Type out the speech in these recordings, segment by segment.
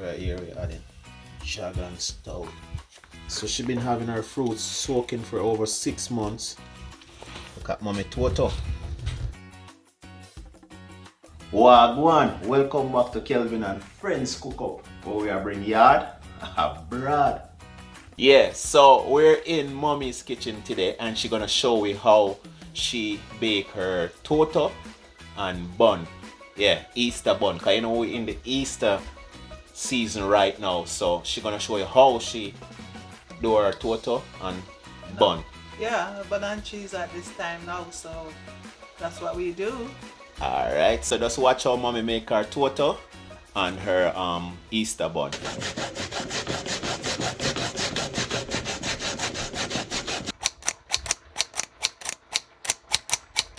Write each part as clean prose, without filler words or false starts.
right here we're adding Jagan stout. So she's been having her fruits soaking for over 6 months. Look at mommy Toto. Wagwan, welcome back to Kelvin and Friends Cook Up, where we are bringing yard abroad. Yeah, so we're in mommy's kitchen today and she's gonna show you how she bake her Toto and bun. Yeah, Easter bun, cause you know we're in the Easter season right now, so she's gonna show you how she do her Toto and bun. Yeah, bun and cheese at this time now, so that's what we do. Alright, so just watch how mommy make her Toto and her Easter bun.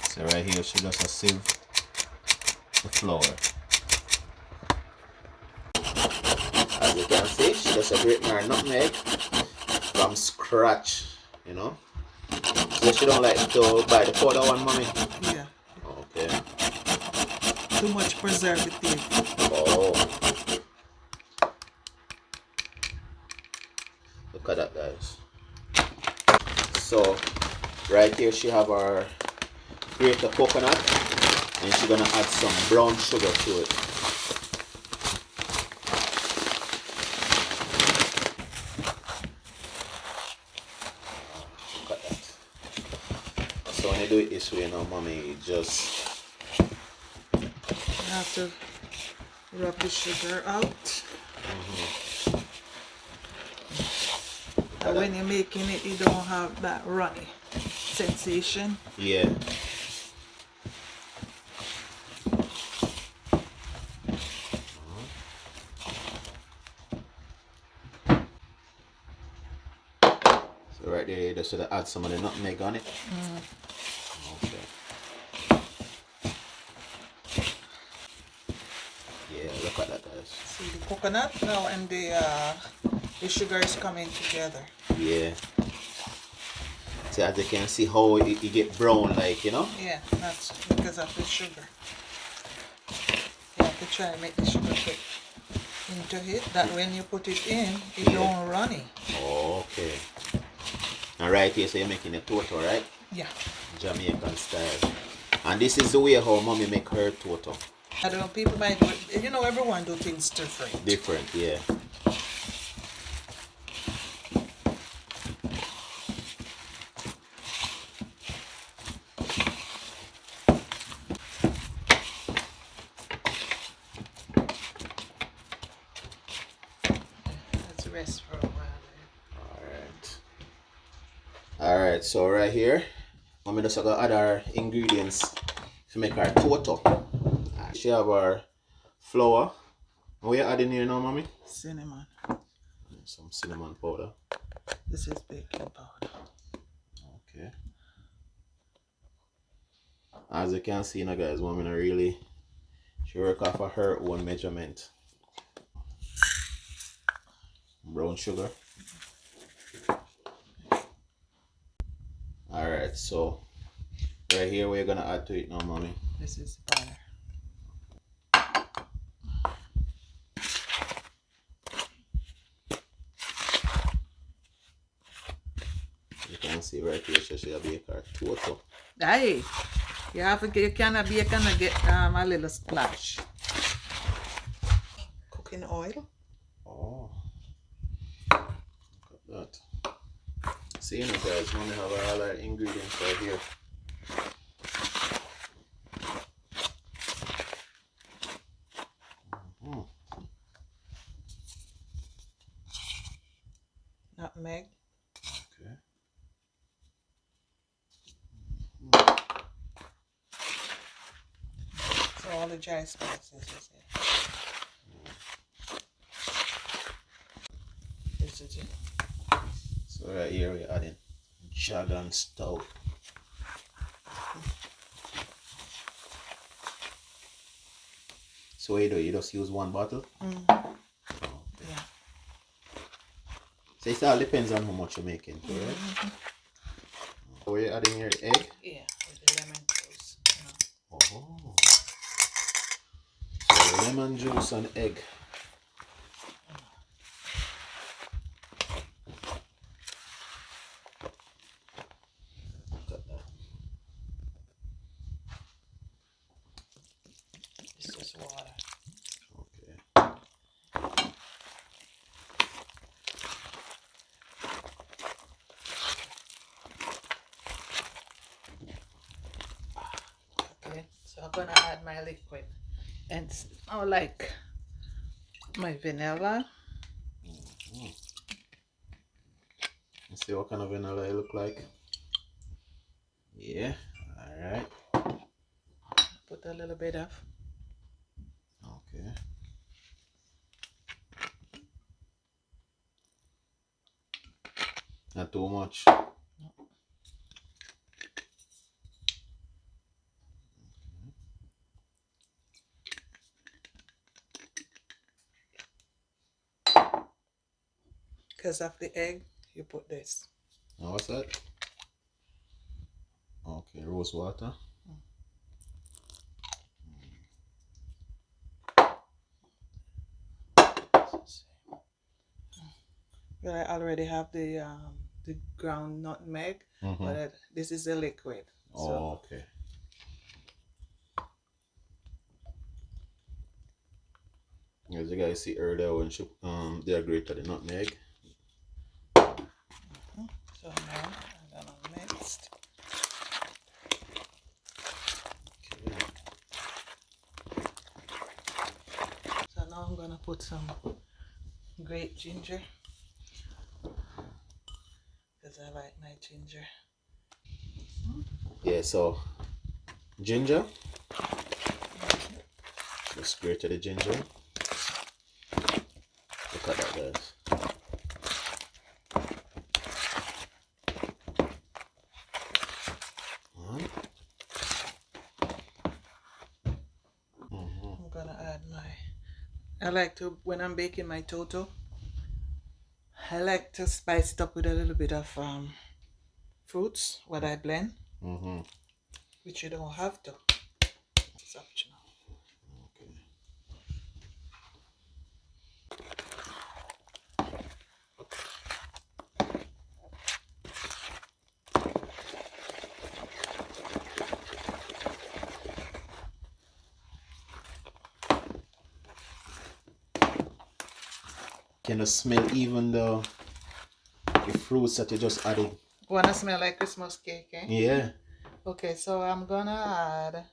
So right here she just a sieve the flour. As you can see, she just a grate her nutmeg from scratch, you know. So she don't like to buy the powder one, mommy? Yeah. Okay. Too much preservative. Oh. Look at that, guys. So right here she have her grated coconut and she's gonna add some brown sugar to it. Look at that. So when you do it this way now, mommy, just You have to rub the sugar out. And when you're making it, you don't have that runny sensation. yeah. So right there, you just should add some of the nutmeg on it. Okay. Yeah, look at that, guys. See the coconut now and the sugar is coming together. Yeah. See, as you can see how it get brown, like, you know? Yeah, that's because of the sugar. You have to try and make the sugar fit into it. That when you put it in, it don't runny. Okay. And right here, so you're making a Toto, right? Yeah. Jamaican style. And this is the way how mommy make her Toto. I don't know, people might do it. You know, everyone do things different. Different, yeah. Let's rest for a while. Alright, so right here, mommy just gonna add our ingredients to make our Toto. She have our flour. What you adding here now, mommy? Cinnamon. Some cinnamon powder. This is baking powder. Okay. As you can see now, guys, mommy really, she work off of her own measurement. Brown sugar. Alright, so right here we're gonna add to it now, mommy. This is butter. You can see right here she should bake her Toto. Hey, you cannot bake and get a little splash. Cooking oil. Oh, look at that. See, you know, guys, mommy have all our ingredients right here. Nutmeg. Okay. So all the dry spices is it. This is it. So right here we're adding Jagan stout. So what you do? You just use one bottle? Okay. Yeah. So it all depends on how much you're making, correct? So you're adding your egg? Yeah, with the lemon juice. Oh. So lemon juice and egg. gonna add my liquid. And now like my vanilla. Let's see what kind of vanilla it look like. Yeah, alright. Put a little bit of. Okay. Not too much. Because of the egg, you put this. Now what's that? Okay, rose water. Well, I already have the ground nutmeg, but this is the liquid. Oh, okay. As you guys see earlier when she they grated the nutmeg. So now I'm gonna mix. Okay. So now I'm gonna put some grape ginger because I like my ginger. Yeah, so ginger. Just grate the ginger. Look at that, guys. I'm gonna add I like to, when I'm baking my Toto, I like to spice it up with a little bit of fruits, what I blend, which you don't have to. It's optional. Okay. Can you smell even the fruits that you just added? Wanna smell like Christmas cake, eh? Yeah. Okay, so I'm gonna add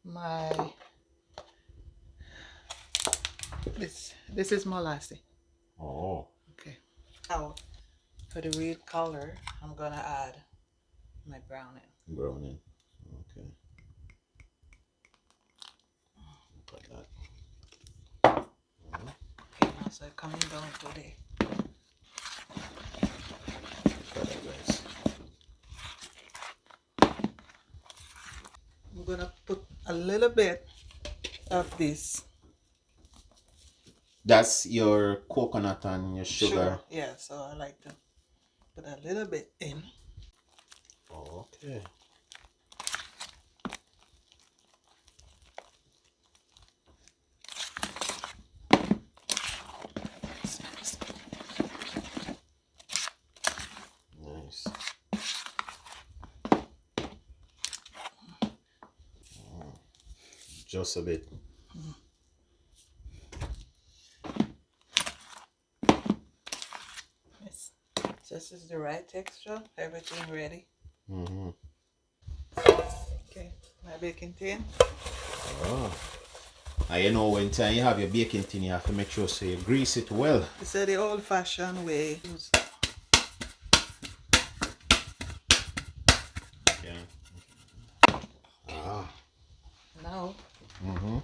my this is molasses. Oh. Okay. Now for the real color, I'm gonna add my browning. Browning. Okay. Look at that. Okay, now so coming down today. Look at that, guys. I'm gonna put a little bit of this. That's your coconut and your sugar. Sugar. Yeah, so I like to put a little bit in. Oh, okay. Nice. Oh, just a bit. Yes. This is the right texture. Everything ready. Okay, my baking tin. Oh. And you know, when time you have your baking tin, you have to make sure so you grease it well. This is the old-fashioned way. Yeah. Ah. Now. Oh.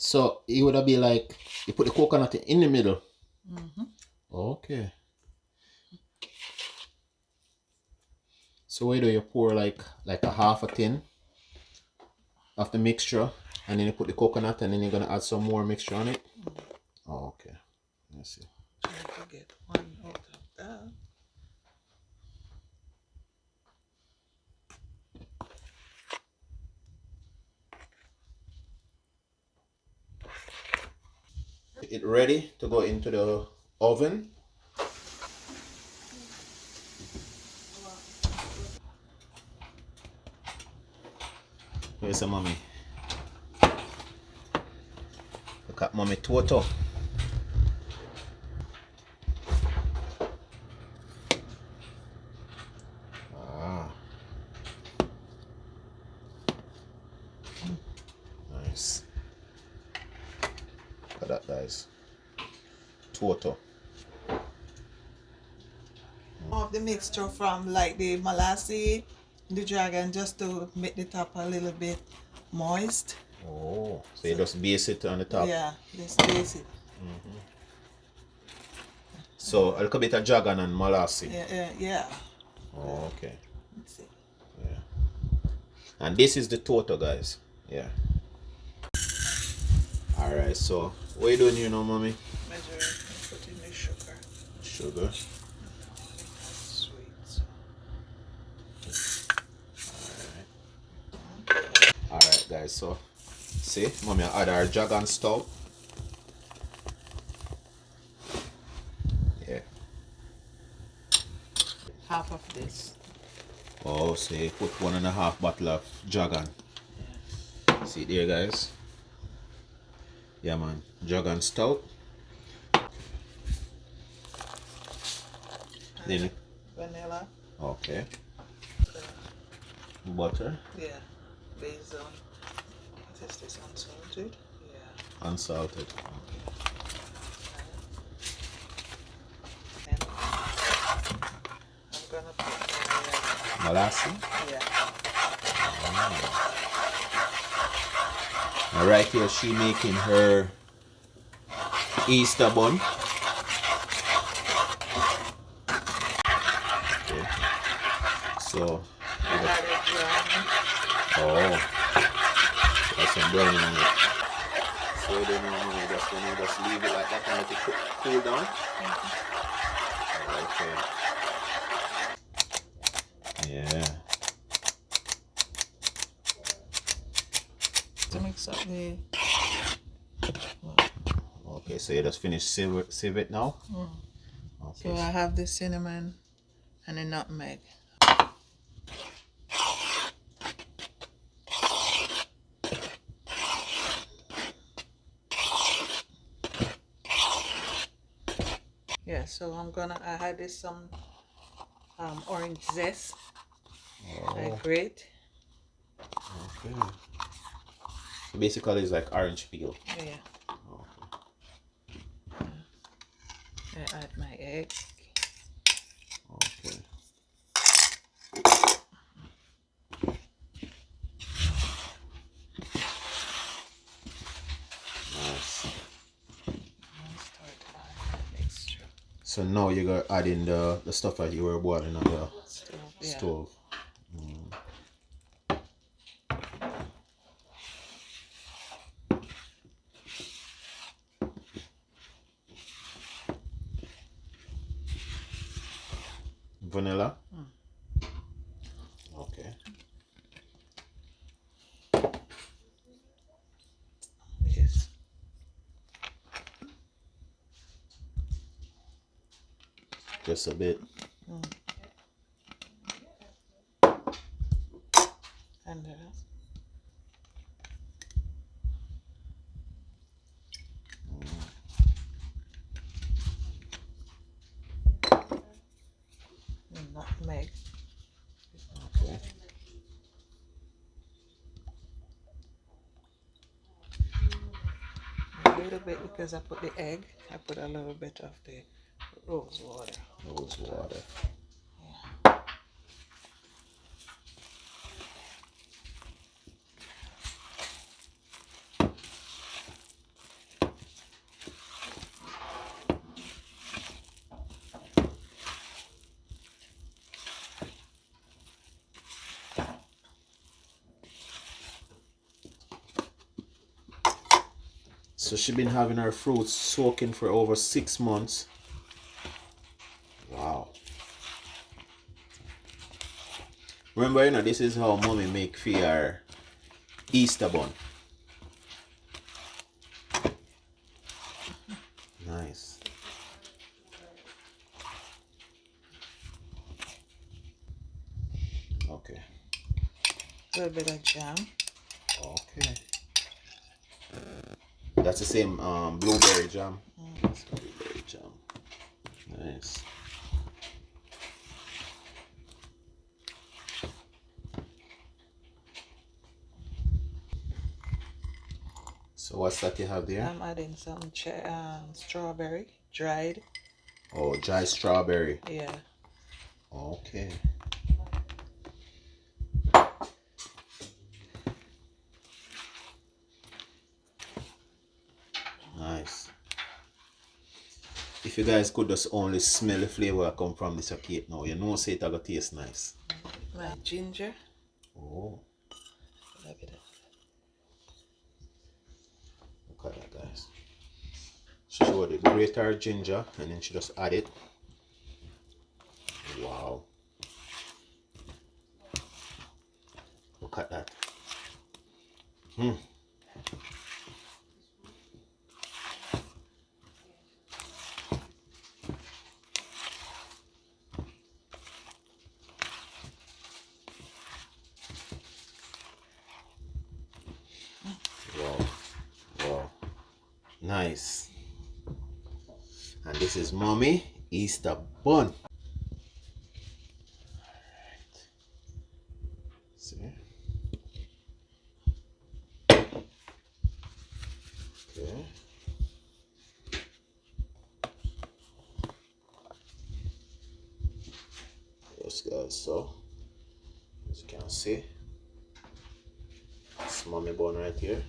So it would be like you put the coconut in the middle. Okay. So where do you pour like a half a tin of the mixture, and then you put the coconut, and then you're gonna add some more mixture on it? Oh, okay. Let's see. Trying to get one out of that. get it ready to go into the oven. Where's the mommy? Look at mommy Toto. Ah. Nice. Look at that, guys. Toto. Of the mixture from like the molasses, the dragon, just to make the top a little bit moist. Oh, so you just base it on the top. Yeah, just base it. So a little bit of dragon and molasses. Yeah. Oh, okay. Let's see. Yeah. And this is the Toto, guys. Yeah. Alright, so what are you doing here now, mommy? Measuring and put in the sugar. Sugar. Sweet. Alright, guys, so see, mommy add our dragon stout. Yeah. Half of this. Oh, so you put 1.5 bottle of dragon. Yeah. See there, guys. Yeah, man. Dragon stout. Then Vanilla. okay. Butter. Yeah. Based on what is this, unsalted? Yeah. Unsalted. And I'm gonna put Molasses. yeah. Now right here she making her Easter bun. Okay. So I added brownie. oh, that's some browning on it. So then you just leave it like that and let it cool down. Okay. Yeah. To mix up the Okay, so you just finish sieve it now. so Okay. I have the cinnamon and the nutmeg. Yeah, so I had this some orange zest. I grate. Okay. So basically it's like orange peel. Yeah. Okay. I add my egg. Okay. Nice. Start adding mixture. So now you're gonna add in the stuff that you were boiling on the Stove. Yeah. stove. Vanilla. Okay. Yes. Just a bit. And nutmeg. Okay. A little bit because I put the egg. I put a little bit of the rose water. Rose water. So she's been having her fruits soaking for over 6 months. Wow. Remember, you know, this is how mommy make for her Easter bun. Okay. A little bit of jam. Okay. That's the same blueberry jam. Blueberry jam. Nice. So what's that you have there? I'm adding some strawberry, dried. Oh, dry strawberry. Yeah. Okay. Nice. If you guys could just only smell the flavor that come from this cake now, you know say it gonna taste nice. My ginger. Oh. A little bit of Look at that, guys. She showed the grater ginger and then she just add it. Wow. Look at that. Wow. Wow. Nice. And this is Mommy Easter bun. Alright. See? Okay. Yes guys, so as you can see, it's Mommy bun right here.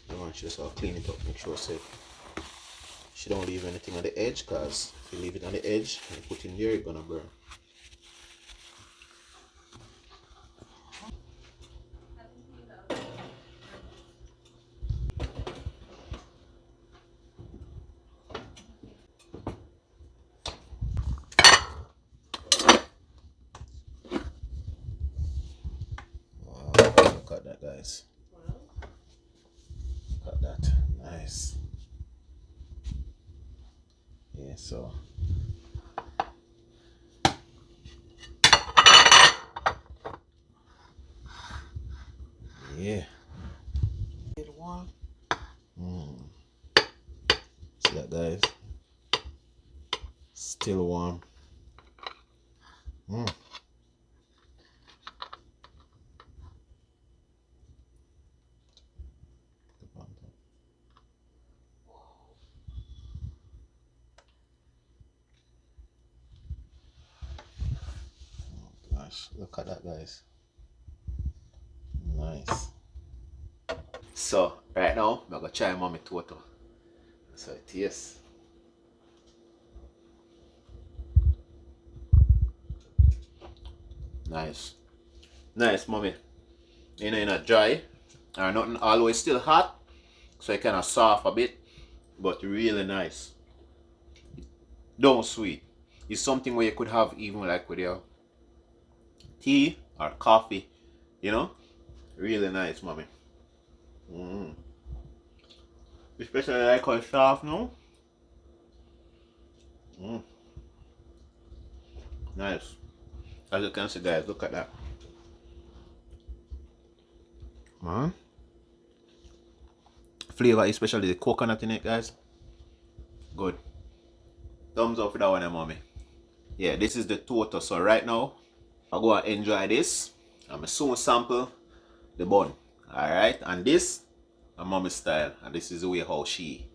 I want you to sort of clean it up, make sure so she don't leave anything on the edge, because if you leave it on the edge and you put it in there, it's gonna burn. Wow, look at that guys. Look at that. Nice. Yeah, so yeah. it warm. See that guys? Still warm. Gosh, look at that guys. Nice. So right now I'm gonna try Mommy Toto. So it tastes. Nice. Nice, Mommy. You know, you're not dry or nothing, always still hot. So it kinda soft a bit, but really nice. Don't sweet. It's something where you could have even like with your tea or coffee, you know? Really nice, Mommy. Especially like how it's soft now. Nice. As you can see guys, look at that. Man. Flavor, especially the coconut in it guys. Good. Thumbs up for that one, Mommy. Yeah, this is the Toto. So right now, I'll go and enjoy this. I'm soon sample the bun. Alright, and this is Mommy style. And this is the way how she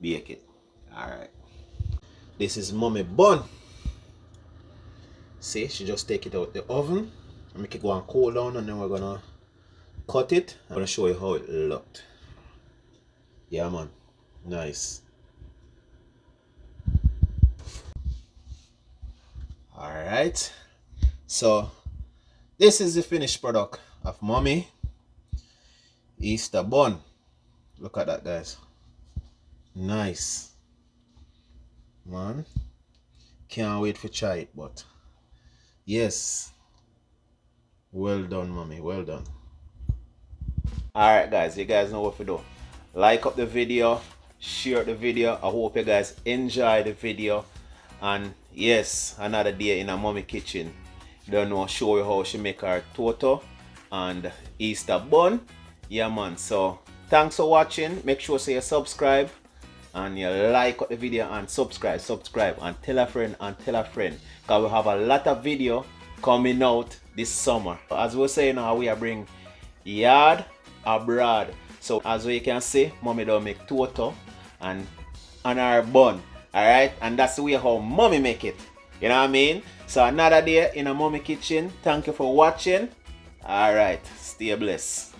bake it. Alright. This is Mommy bun. See, she just take it out the oven and make it go and cool down, and then we're gonna cut it. I'm gonna show you how it looked. Yeah man, nice. Alright, so this is the finished product of Mommy Easter bun. Look at that guys. Nice. Man, can't wait to try it, but yes, well done Mommy, well done. Alright guys, you guys know what to do. Like up the video, share the video. I hope you guys enjoy the video. And yes, another day in a Mommy kitchen. don't know, show you how she make her Toto and Easter bun. Yeah man, so thanks for watching. Make sure you subscribe and you like the video and subscribe and tell a friend because we have a lot of video coming out this summer. As we say now, we are bring yard abroad. So as you can see, mommy don't make Toto and our bun. Alright, and that's the way how mommy make it. You know what I mean? So another day in a mommy kitchen. Thank you for watching. Alright, stay blessed.